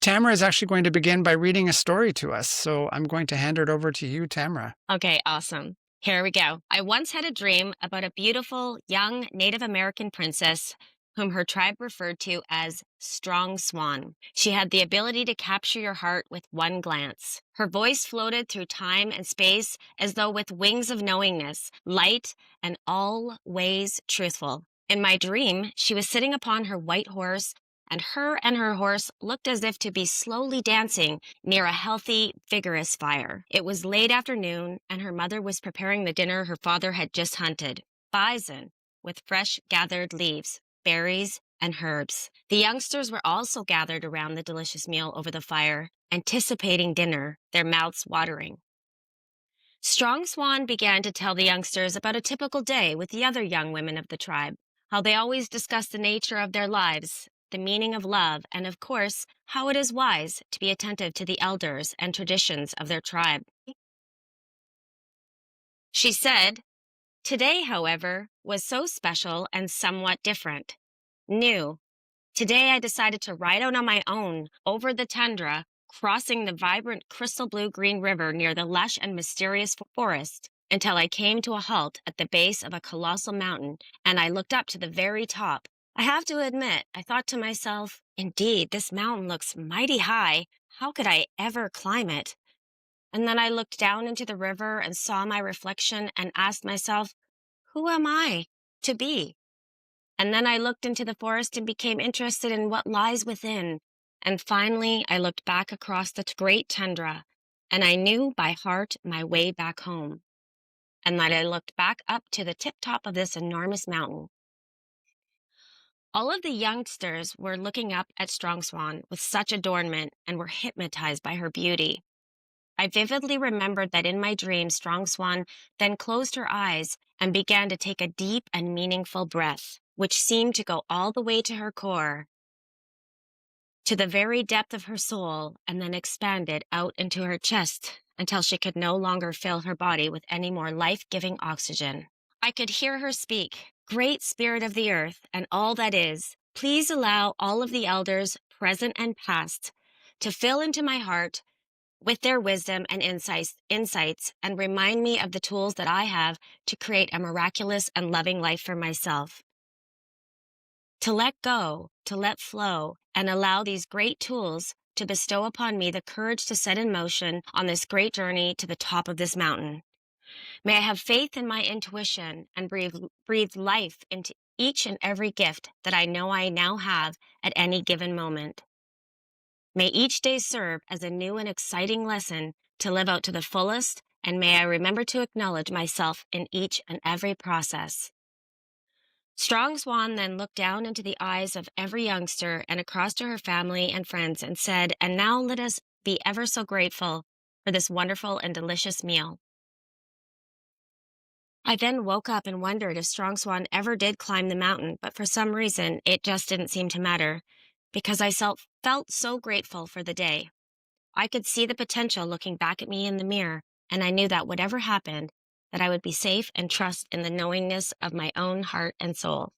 Tamra is actually going to begin by reading a story to us. So I'm going to hand it over to you, Tamra. Okay, awesome. Here we go. I once had a dream about a beautiful young Native American princess whom her tribe referred to as Strong Swan. She had the ability to capture your heart with one glance. Her voice floated through time and space as though with wings of knowingness, light and always truthful. In my dream, she was sitting upon her white horse, and her horse looked as if to be slowly dancing near a healthy, vigorous fire. It was late afternoon, and her mother was preparing the dinner her father had just hunted bison with fresh gathered leaves, berries, and herbs. The youngsters were also gathered around the delicious meal over the fire, anticipating dinner, their mouths watering. Strong Swan began to tell the youngsters about a typical day with the other young women of the tribe, how they always discussed the nature of their lives, the meaning of love, and of course, how it is wise to be attentive to the elders and traditions of their tribe. She said, today, however, was so special and somewhat different. New. Today I decided to ride out on my own over the tundra, crossing the vibrant crystal blue green river near the lush and mysterious forest until I came to a halt at the base of a colossal mountain, and I looked up to the very top. I have to admit, I thought to myself, indeed, this mountain looks mighty high. How could I ever climb it? And then I looked down into the river and saw my reflection and asked myself, who am I to be? And then I looked into the forest and became interested in what lies within. And finally, I looked back across the great tundra, and I knew by heart my way back home. And that I looked back up to the tip top of this enormous mountain. All of the youngsters were looking up at Strong Swan with such adornment and were hypnotized by her beauty. I vividly remembered that in my dream, Strong Swan then closed her eyes and began to take a deep and meaningful breath, which seemed to go all the way to her core, to the very depth of her soul, and then expanded out into her chest until she could no longer fill her body with any more life-giving oxygen. I could hear her speak, Great Spirit of the earth and all that is, please allow all of the elders, present and past, to fill into my heart with their wisdom and insights and remind me of the tools that I have to create a miraculous and loving life for myself. To let go, to let flow, and allow these great tools to bestow upon me the courage to set in motion on this great journey to the top of this mountain. May I have faith in my intuition and breathe life into each and every gift that I know I now have at any given moment. May each day serve as a new and exciting lesson to live out to the fullest, and may I remember to acknowledge myself in each and every process. Strong Swan then looked down into the eyes of every youngster and across to her family and friends and said, and now let us be ever so grateful for this wonderful and delicious meal. I then woke up and wondered if Strong Swan ever did climb the mountain, but for some reason it just didn't seem to matter because I felt so grateful for the day. I could see the potential looking back at me in the mirror, and I knew that whatever happened, that I would be safe and trust in the knowingness of my own heart and soul.